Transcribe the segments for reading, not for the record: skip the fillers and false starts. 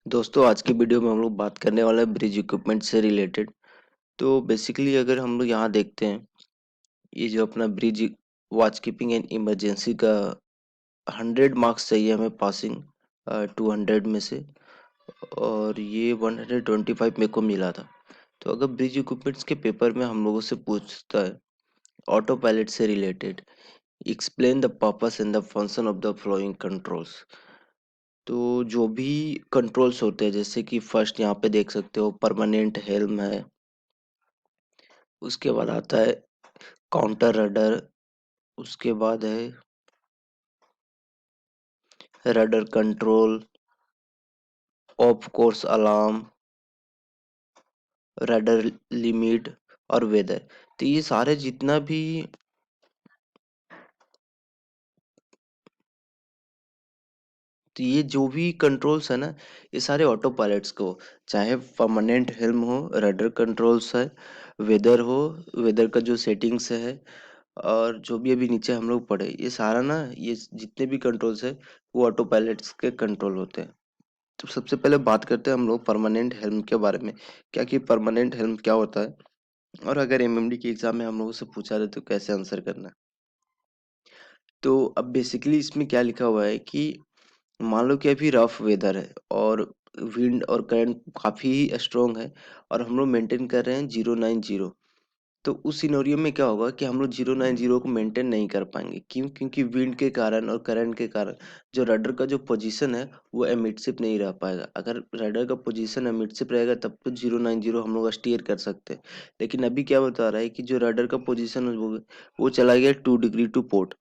दोस्तों आज की वीडियो में हम लोग बात करने वाले हैं ब्रिज इक्विपमेंट से रिलेटेड। तो बेसिकली अगर हम लोग यहाँ देखते हैं, ये जो अपना bridge watch keeping and emergency का 100 मार्क्स चाहिए हमें पासिंग 200 में से, और ये 125 मेरे को मिला था। तो अगर ब्रिज इक्विपमेंट्स के पेपर में हम लोगों से पूछता है ऑटो पायलट से related, explain the purpose and the function of the flowing controls. तो जो भी कंट्रोल्स होते हैं, जैसे कि फर्स्ट यहाँ पे देख सकते हो परमानेंट हेल्म है, उसके बाद आता है काउंटर रडर, उसके बाद है rudder control, of course alarm, rudder limit और वेदर। तो ये सारे जितना भी, तो ये जो भी कंट्रोल्स है ना, ये सारे ऑटो पायलट्स को, चाहे परमानेंट हेल्म हो, रडर कंट्रोल्स है, वेदर हो, वेदर का जो सेटिंग्स है, और जो भी अभी नीचे हम लोग पढ़े, ये सारा ना, ये जितने भी कंट्रोल्स है वो ऑटो पायलट्स के कंट्रोल होते हैं। तो सबसे पहले बात करते हैं हम लोग परमानेंट हेल्म के बारे में, क्या कि परमानेंट हेल्म क्या होता है, और अगर एमएमडी के एग्जाम में हम लोगों से पूछा रहे तो कैसे आंसर करना है। तो अब बेसिकली इसमें क्या लिखा हुआ है कि मान लो कि अभी रफ वेदर है और विंड और करंट काफी स्ट्रोंग है, और हम लोग मेंटेन कर रहे हैं 090। तो उस सिनेरियो में क्या होगा कि हम लोग 090 को मेंटेन नहीं कर पाएंगे। क्यों? क्योंकि विंड के कारण और करंट के कारण जो रडर का जो पोजीशन है वो एमिडशिप नहीं रह पाएगा। अगर रडर का पोजीशन एमिडशिप रहेगा तब तो 090 हम लोग स्टीयर कर सकते हैं। लेकिन अभी क्या बता रहा है कि जो रडर का पोजीशन है वो चला गया 2 डिग्री टू पोर्ट।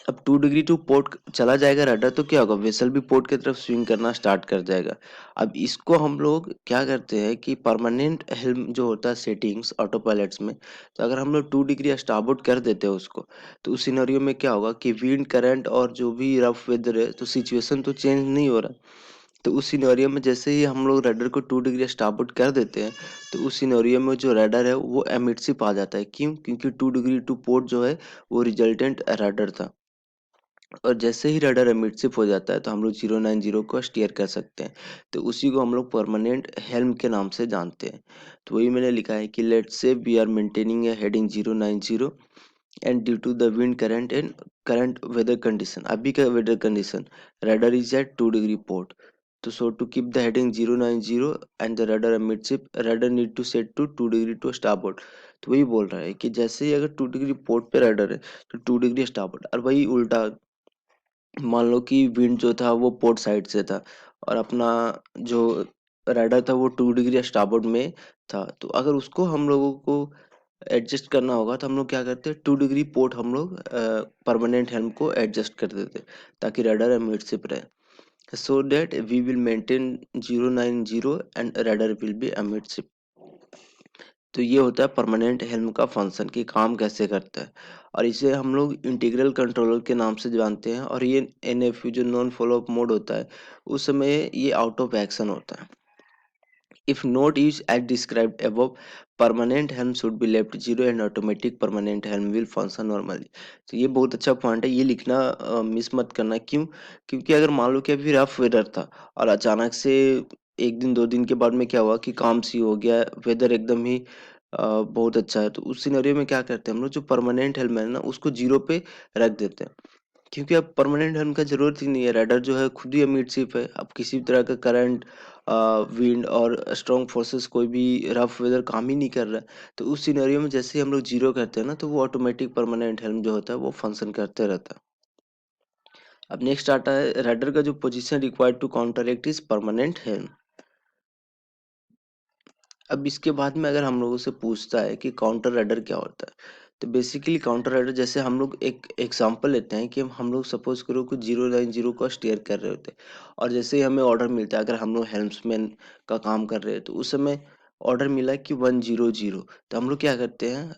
अब 2 डिग्री टू पोर्ट चला जाएगा रडर, तो क्या होगा, वेसल भी पोर्ट की तरफ स्विंग करना स्टार्ट कर जाएगा। अब इसको हम लोग क्या करते हैं कि परमानेंट हेल्म जो होता है सेटिंग्स ऑटो पायलट्स में, तो अगर हम लोग 2 डिग्री स्टारबोर्ड कर देते हैं उसको, तो उस सिनेरियो में क्या होगा कि विंड करंट और जो भी रफ वेदर है, तो सिचुएशन तो चेंज नहीं हो रहा। तो उस सिनेरियो में जैसे ही हम लोग रडर को 2 डिग्री स्टारबोर्ड कर देते हैं, तो उस सिनेरियो में जो रडर है वो एमिडशिप आ जाता है। क्यों? क्योंकि 2 डिग्री टू पोर्ट जो है वो रिजल्टेंट रडर था, और जैसे ही रडर मिडशिप हो जाता है तो हम लोग 090 को स्टीयर कर सकते हैं। तो उसी को हम लोग परमानेंट हेल्म के नाम से जानते हैं। तो वही मैंने लिखा है कि let's say we are maintaining a heading 090 and due to the wind current and current weather condition. अभी का weather condition, rudder is at 2 degree port, तो so to keep the heading 090 and the rudder midship, rudder need to set to 2 degree to starboard। तो वही बोल रहा है कि जैसे ही अगर 2 डिग्री पोर्ट पे रडर है तो 2 डिग्री स्टारबोर्ड, और वही उल्टा मान लो कि विंड जो था वो पोर्ट साइड से था, और अपना जो राइडर था वो 2 डिग्री स्टारबोर्ड में था। तो अगर उसको हम लोगों को एडजस्ट करना होगा तो हम लोग क्या करते हैं, 2 डिग्री पोर्ट हम लोग परमानेंट हेल्म को एडजस्ट कर देते ताकि राइडर मिडशिप रहे, so that we will maintain 090 and rider will be midship. तो ये होता है परमानेंट हेल्म का फंक्शन कि काम कैसे करता है, और इसे हम लोग इंटीग्रल कंट्रोलर के नाम से जानते हैं। और ये एनएफयू जो नॉन फॉलो अप मोड होता है, उस समय ये आउट ऑफ एक्शन होता है। If not use as described above, permanent helm should be left zero and automatic permanent helm will function normally. तो ये बहुत अच्छा पॉइंट है, ये लिखना मिस मत करना। क्यों? क्योंकि अगर मान लो कि अभी रफ वेदर था और अचानक से 1 दिन 2 दिन के बाद में क्या हुआ कि काम सी हो गया, वेदर एकदम ही बहुत अच्छा है, तो उस सिनेरियो में क्या करते हैं हम लोग, जो परमानेंट हेल्म है ना उसको जीरो पे रख देते हैं। क्योंकि अब परमानेंट हेल्म का जरूरत ही नहीं है, राइडर जो है खुद ही मिडशिप है। अब किसी भी तरह का करंट, विंड और स्ट्रॉन्ग फोर्सेस कोई भी रफ वेदर काम ही नहीं कर रहा है। तो उस सिनेरियो में जैसे ही हम लोग जीरो करते हैं ना, तो वो ऑटोमेटिक परमानेंट हेल्म जो होता है वो फंक्शन करते रहता है। अब नेक्स्ट आता है राइडर का जो position required to counteract is permanent helm. अब इसके बाद में अगर हम लोगों से पूछता है कि काउंटर राइडर क्या होता है, तो बेसिकली काउंटर राइडर, जैसे हम लोग एक एग्जांपल लेते हैं कि हम लोग सपोज करो कि 090 को स्टीयर कर रहे होते हैं, और जैसे ही हमें ऑर्डर मिलता है, अगर हम लोग हेल्म्समैन का काम कर रहे हैं, तो उस समय ऑर्डर मिला कि 100, तो हम लोग क्या करते हैं,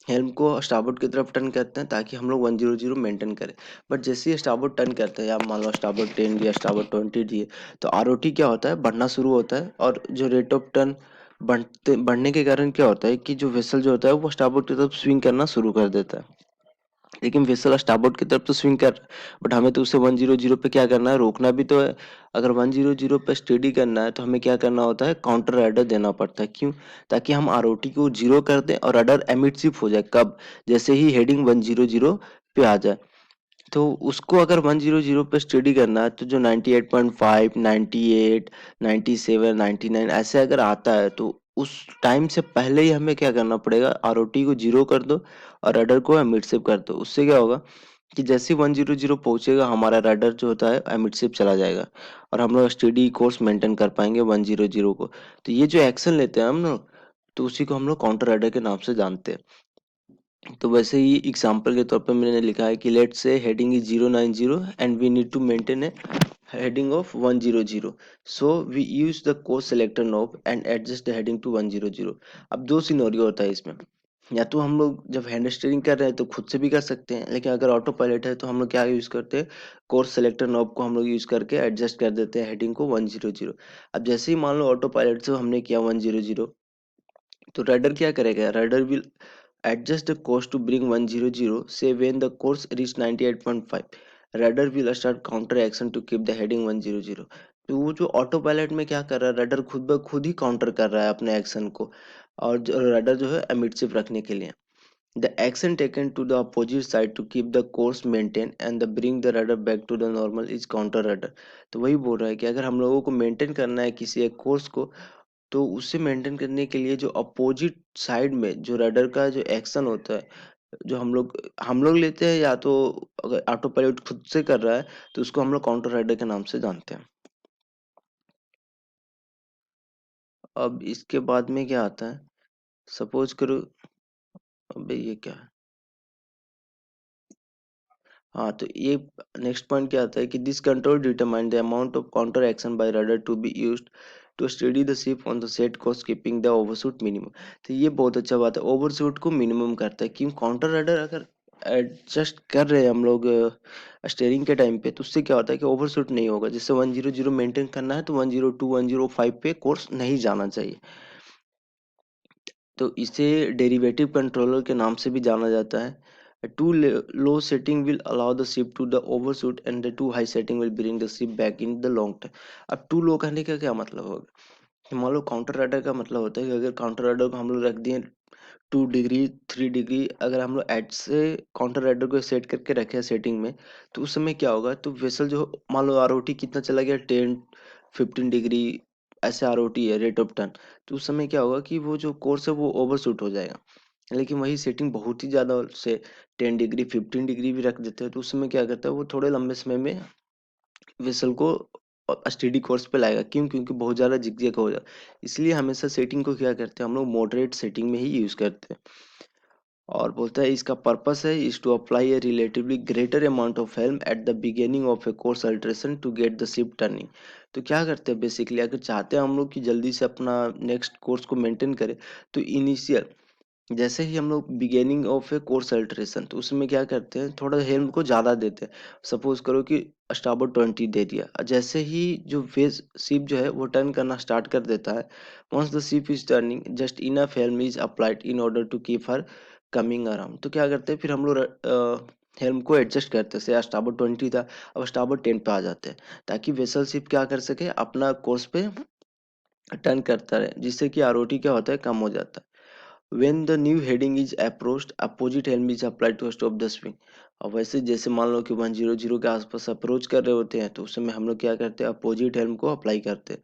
हेल्म को स्टारबोर्ड की तरफ टर्न करते हैं ताकि हम लोग 100 मेंटेन करें। बट जैसे ही स्टारबोर्ड टर्न करते हैं, या मान लो स्टारबोर्ड 10 दिया, स्टारबोर्ड 20 दिए, तो आरओटी क्या होता है, बढ़ना शुरू होता है, और जो रेट ऑफ टर्न बढ़ने के कारण क्या होता है कि जो वेसल जो होता है वो स्टारबोर्ड की तरफ स्विंग करना शुरू कर देता है। लेकिन वेसल स्टारबोर्ड की तरफ तो स्विंग कर, बट हमें तो उसे 100 पे क्या करना है, रोकना भी तो है। अगर 100 पे स्टेडी करना है तो हमें क्या करना होता है, काउंटर रडर देना पड़ता है। क्यों? ताकि हम आरओटी को जीरो कर दें और रडर एमिट शिफ्ट हो जाए। कब? जैसे ही हेडिंग 100 पे आ जाए। तो उसको अगर 100 पे स्टडी करना है तो जो 98.5, 98, 97, 99 ऐसे अगर आता है तो उस टाइम से पहले ही हमें क्या करना पड़ेगा, आरओटी को जीरो कर दो और रडर को एमिटसिव कर दो। उससे क्या होगा कि जैसे ही 100 पहुंचेगा हमारा रडर जो होता है एमिटसिव चला जाएगा और हम लोग स्टडी कोर्स मेंटेन कर पाएंगे 100 को। तो ये जो एक्शन लेते हैं हम लोग, तो उसी को हम लोग काउंटर रडर के नाम से जानते हैं। तो वैसे ही एग्जांपल के तौर पे मैंने लिखा है कि let's say heading is 090 and we need to maintain a heading of 100, so we use the course selector knob and adjust the heading to 100। अब दो सिनेरियो होता है इसमें, या तो हम लोग जब हैंड स्टीयरिंग कर रहे हैं तो खुद से भी कर सकते हैं, लेकिन अगर ऑटो पायलट है तो हम लोग क्या यूज करते हैं, कोर्स सेलेक्टर नॉब को हम लोग यूज करके एडजस्ट कर देते हैं हेडिंग को 100। अब जैसे ही मान लो ऑटो पायलट से हमने किया 100, तो राइडर क्या करेगा, rudder will adjust the course to bring 100, say when the course reach 98.5, radar will start counter action to keep the heading 100। तो वो जो ऑटो पायलट में क्या कर रहा है, रडर खुद ब खुद ही काउंटर कर रहा है अपने एक्शन को, और रडर जो है एमिटसिव रखने के लिए। The action taken to the opposite side to keep the course maintain and the bring the rudder back to the normal is counter rudder. तो वही बोल रहा है कि अगर हम लोगों को मेंटेन करना है किसी एक कोर्स को, तो उसे मेंटेन करने के लिए जो अपोजिट साइड में जो रडर का जो एक्शन होता है, जो हम लोग लेते हैं, या तो अगर ऑटो पायलट खुद से कर रहा है तो उसको हम लोग काउंटर राइडर के नाम से जानते हैं। अब इसके बाद में क्या आता है, सपोज करो, अबे ये क्या है, हाँ तो ये नेक्स्ट पॉइंट क्या आता है कि this control determine the amount of counter action by rudder to be used to steady the ship on the set course keeping the overshoot minimum. तो ये बहुत अच्छा बात है, ओवरशूट को मिनिमम करता है। क्यों? काउंटर रडर अगर एडजस्ट कर रहे हैं हम लोग स्टेयरिंग के टाइम पे, तो उससे क्या होता है कि ओवरशूट नहीं होगा। जैसे 100 मेंटेन करना है तो 102, 105 पे कोर्स नहीं जाना चाहिए। तो इसे डेरिवेटिव कंट्रोलर के नाम से भी जाना जाता है। Too low setting will allow the ship to the overshoot and the too high setting will bring the ship back in the long term. अब टू लो कहने का क्या मतलब होगा, मान लो काउंटर राइडर का मतलब होता है कि अगर काउंटर राइडर को हम लोग रख दिए 2 डिग्री, 3 डिग्री, अगर हम लोग एड से काउंटर राइडर को सेट करके रखे सेटिंग में, तो उस समय क्या होगा, तो वेसल जो मान लो आरओटी कितना चला गया, 10, 15 डिग्री, ऐसे आरओटी है रेट ऑफ टर्न, तो उस समय क्या होगा कि वो जो कोर्स है वो ओवरशूट हो जाएगा। लेकिन वही सेटिंग बहुत ही ज्यादा से 10 डिग्री, 15 डिग्री भी रख देते हैं, तो उस समय क्या करता है, वो थोड़े लंबे समय में वेसल को स्टेडी कोर्स पे लाएगा। क्यों? क्योंकि बहुत ज्यादा जिगजैग हो जाए, इसलिए हमेशा सेटिंग को क्या करते हैं हम लोग, मॉडरेट सेटिंग में ही यूज करते हैं। और बोलता है इसका पर्पस है is to apply a relatively greater amount of helm at the beginning of a course alteration to get the ship turning. तो क्या करते हैं बेसिकली, अगर चाहते हैं हम लोग कि जल्दी से अपना नेक्स्ट कोर्स को मेंटेन करें, तो इनिशियल जैसे ही हम लोग beginning of a course alteration, तो उसमें क्या करते हैं, थोड़ा हेल्म को ज़्यादा देते हैं। सपोज करो कि स्टारबोर्ड 20 दे दिया, और जैसे ही जो फेज शिप जो है वो टर्न करना स्टार्ट कर देता है, once the ship is turning just enough helm is applied in order to keep her coming around. तो क्या करते हैं फिर हम लोग हेल्म को एडजस्ट करते हैं, से स्टारबोर्ड 20 था, अब स्टारबोर्ड 10 पे आ जाते हैं, ताकि वेसल शिप क्या कर सके, अपना कोर्स पे टर्न करता रहे, जिससे कि आरओटी क्या होता है, कम हो जाता है। When the new heading is approached, opposite helm is applied to stop the swing। और वैसे जैसे मान लो कि 100 के आसपास अप्रोच कर रहे होते हैं, तो उस समय हम लोग क्या करते हैं, अपोजिट हेल्म को अप्लाई करते हैं।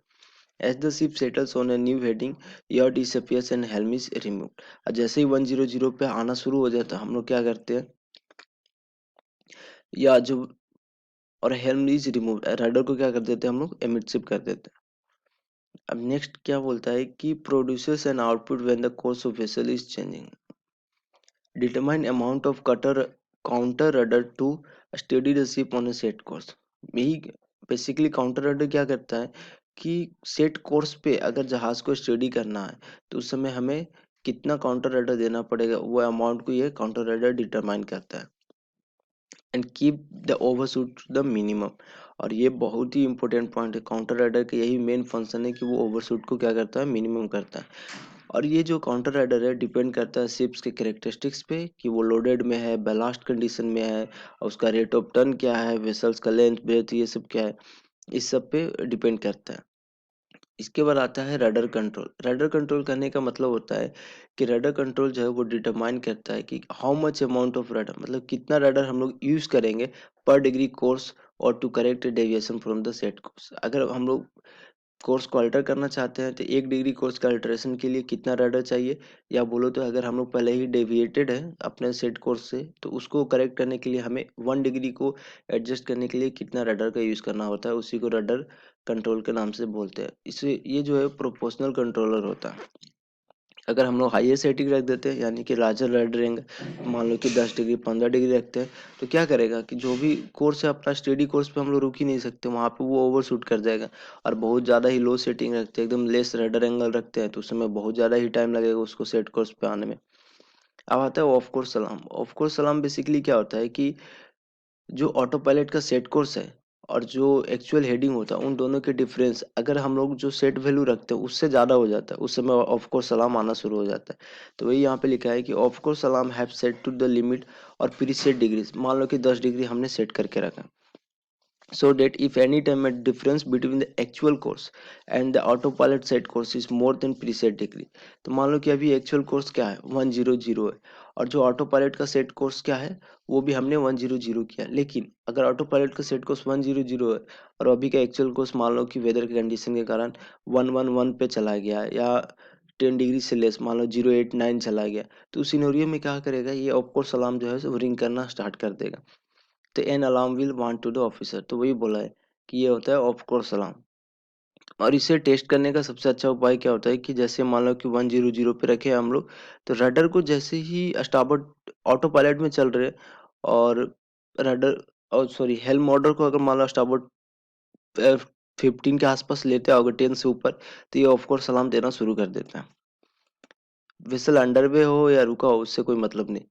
As the ship settles on a new heading, yaw disappears and helm is removed। और जैसे ही 100 पे आना शुरू हो जाता है, हम लोग क्या करते हैं, या जो और हेल्म इज रिमूव, राइडर को क्या कर देते हैं हम लोग, एमिटशिप कर देते हैं। अब नेक्स्ट क्या बोलता है कि producers an output when the course of vessel is changing, determine amount of cutter counter rudder to steady the ship on a set course. यही बेसिकली काउंटर रडर क्या करता है कि सेट कोर्स पे अगर जहाज को स्टडी करना है, तो उस समय हमें कितना काउंटर रडर देना पड़ेगा, वो अमाउंट को ये काउंटर रडर डिटरमाइन करता है। And keep the overshoot the minimum. और ये बहुत ही इंपॉर्टेंट पॉइंट है, काउंटर रडर का यही मेन फंक्शन है कि वो ओवरशूट को क्या करता है, मिनिमम करता है। और ये जो काउंटर राइडर है डिपेंड करता है शिप्स के कैरेक्टरिस्टिक्स पे कि वो लोडेड में है, बैलास्ट कंडीशन में है, और उसका रेट ऑफ टर्न क्या है, वेसल्स का लेंथ, ब्रेथ, ये सब क्या है, इस सब पे डिपेंड करता है। इसके बाद आता है रडर कंट्रोल। रडर कंट्रोल करने का मतलब होता है कि रडर कंट्रोल जो है वो डिटरमाइन करता है कि how much amount of rudder, मतलब कितना रडर हम लोग यूज करेंगे पर डिग्री कोर्स और to correct deviation from the set course. अगर हम लोग कोर्स को अल्टर करना चाहते हैं तो 1 डिग्री कोर्स का अल्टरेशन के लिए कितना रडर चाहिए, या बोलो तो अगर हम लोग पहले ही डेविएटेड है अपने सेट कोर्स से तो उसको करेक्ट करने के लिए हमें 1 डिग्री को एडजस्ट करने के लिए कितना रडर का यूज़ करना होता है, उसी को रडर कंट्रोल के नाम से बोलते हैं। इसे ये जो है प्रोपोर्शनल कंट्रोलर होता है। अगर हम लोग हाईएस्ट सेटिंग रख देते हैं यानी कि लार्जर रेंडरिंग, मान लो कि 10 डिग्री 15 डिग्री रखते हैं, तो क्या करेगा कि जो भी कोर्स है अपना स्टेडी कोर्स पे हम लोग रुक ही नहीं सकते, वहाँ पे वो ओवरशूट कर जाएगा। और बहुत ज़्यादा ही लो सेटिंग रखते हैं, एकदम लेस रेडर एंगल रखते हैं, तो उस समय बहुत ज़्यादा ही टाइम लगेगा उसको सेट कोर्स पे आने में। अब आता है ऑफ कोर्स सलाम। ऑफ कोर्स सलाम बेसिकली क्या होता है कि जो ऑटो पायलट का सेट कोर्स है और जो एक्चुअल हेडिंग होता है उन दोनों के डिफरेंस अगर हम लोग जो सेट वैल्यू रखते हैं उससे ज़्यादा हो जाता है, उस समय ऑफ कोर्स सलाम आना शुरू हो जाता है। तो वही यहाँ पे लिखा है कि ऑफ कोर्स सलाम have set to the limit और प्रीसेट डिग्रीज। मान लो कि 10 डिग्री हमने सेट करके रखा, so that if any time a difference between the actual course and the autopilot set course is more than preset degree। तो मान लो कि अभी एक्चुअल कोर्स क्या है 100 है, और जो ऑटो पायलट का सेट कोर्स क्या है वो भी हमने 100 किया, लेकिन अगर ऑटो पायलट का सेट कोर्स 100 है और अभी का एक्चुअल कोर्स मान लो कि वेदर की कंडीशन के कारण 111 पे चला गया, या 10 डिग्री से लेस मान लो 089 चला गया, तो उस सिनेरियो में क्या करेगा ये ऑफ कोर्स अलार्म जो है रिंग करना स्टार्ट कर देगा। तो an alarm will want to the officer, तो वही बोला है कि ये होता है ऑफ कोर्स अलार्म। और इसे टेस्ट करने का सबसे अच्छा उपाय क्या होता है कि जैसे मान लो कि 100 पे रखे हम लोग, तो रडर को जैसे ही स्टार्बोर्ड ऑटो पायलट में चल रहे और रडर और सॉरी हेल्म ऑर्डर को अगर मान लो स्टार्बोर्ड 15 के आसपास लेते आओगे 10 से ऊपर, तो ये ऑफ कोर्स सलाम देना शुरू कर देता है। विसल अंडरवे हो या रुका हो उससे कोई मतलब नहीं।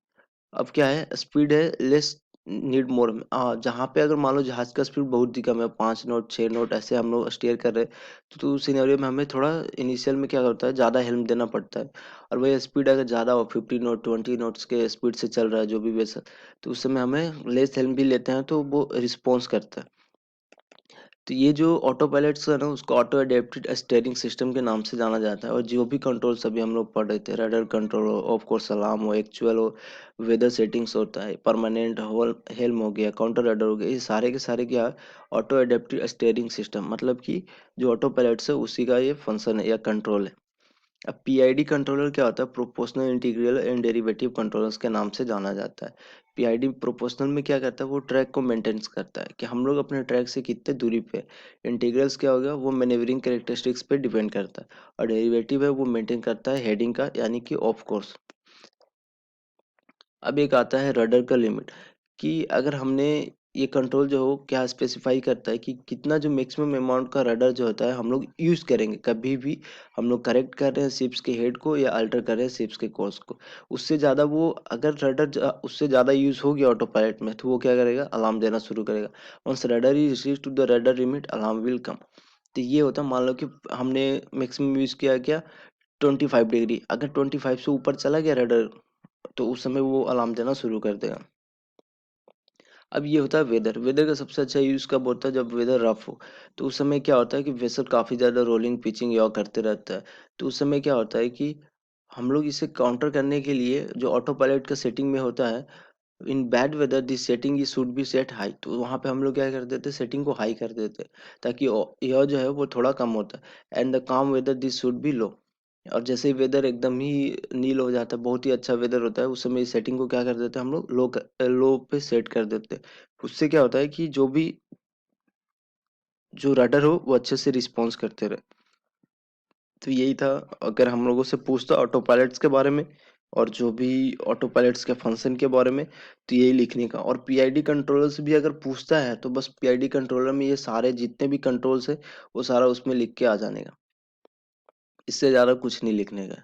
अब क्या है स्पीड है लेस नीड मोर। हाँ, जहाँ पे अगर मान लो जहाज का स्पीड बहुत ही कम है, 5 नॉट 6 नॉट ऐसे हम लोग स्टीयर कर रहे हैं, तो उस सिनेरियो में हमें थोड़ा इनिशियल में क्या होता है ज़्यादा हेल्म देना पड़ता है। और वही स्पीड अगर ज़्यादा हो 50 नॉट 20 नॉट्स के स्पीड से चल रहा है जो भी वैसा, तो उस समय हमें लेस हेल्म भी लेते हैं तो वो रिस्पॉन्स करता है। तो ये जो ऑटो पायलट्स है ना उसको ऑटो अडेप्टेड स्टीयरिंग सिस्टम के नाम से जाना जाता है। और जो भी कंट्रोल्स अभी हम लोग पढ़ रहे थे, रडर कंट्रोल हो, ऑफ कोर्स अलार्म हो, एक्चुअल हो, वेदर सेटिंग्स होता है, परमानेंट हो, हेल्म हो गया, काउंटर रडर हो गया, ये सारे के सारे क्या ऑटो अडेप्टेड स्टीयरिंग सिस्टम, मतलब कि जो ऑटो पायलट्स है उसी का ये फंक्शन है या कंट्रोल है। अब पीआईडी कंट्रोलर क्या होता है, proportional integral and derivative controllers के नाम से जाना जाता है। पीआईडी प्रोपोर्शनल में क्या करता है वो ट्रैक को मेंटेन करता है कि हम लोग अपने ट्रैक से कितने दूरी पे। इंटीग्रल्स क्या हो गया वो मैनेवरिंग कैरेक्टरिस्टिक्स पे डिपेंड करता है, और डेरिवेटिव है वो मेंटेन करता है हेडिंग का यानी कि ऑफ कोर्स। अब एक आता है रडर का लिमिट, कि अगर हमने ये कंट्रोल जो हो क्या स्पेसिफाई करता है कि कितना जो मैक्सिमम अमाउंट का रडर जो होता है हम लोग यूज करेंगे कभी भी। हम लोग करेक्ट कर रहे हैं शिप्स के हेड को या अल्टर कर रहे हैं शिप्स के कोर्स को, उससे ज़्यादा वो अगर रडर उससे ज़्यादा यूज हो गया ऑटो पायलट में तो वो क्या करेगा अलार्म देना शुरू करेगा। Once rudder is receive to the rudder limit alarm will come. तो ये होता है मान लो कि हमने मैक्सिमम यूज किया क्या 25 डिग्री, अगर 25 से ऊपर चला गया रडर तो उस समय वो अलार्म देना शुरू कर देगा। अब ये होता है वेदर। वेदर का सबसे अच्छा यूज़ कब होता है जब वेदर रफ हो, तो उस समय क्या होता है कि वेसल काफ़ी ज़्यादा रोलिंग पिचिंग याव करते रहता है। तो उस समय क्या होता है कि हम लोग इसे काउंटर करने के लिए जो ऑटो पायलट का सेटिंग में होता है, in bad whether this setting is should be set high, तो वहाँ पे हम लोग क्या कर देते हैं सेटिंग को हाई कर देते हैं ताकि यह जो है वो थोड़ा कम होता है। एंड द काम वेदर दिस शुड बी लो। और जैसे ही वेदर एकदम ही नील हो जाता है बहुत ही अच्छा वेदर होता है उस समय इस सेटिंग को क्या कर देते हैं हम लोग लो पे सेट कर देते हैं। उससे क्या होता है कि जो भी जो रडर हो वो अच्छे से रिस्पॉन्स करते रहे। तो यही था, अगर हम लोगों से पूछता ऑटो पायलट्स के बारे में और जो भी ऑटो पायलट्स के फंक्शन के बारे में, तो यही लिखने का। और पीआईडी कंट्रोलर से भी अगर पूछता है तो बस पीआईडी कंट्रोलर में ये सारे जितने भी कंट्रोल्स है वो सारा उसमें लिख के आ जाने का, इससे ज़्यादा कुछ नहीं लिखने का।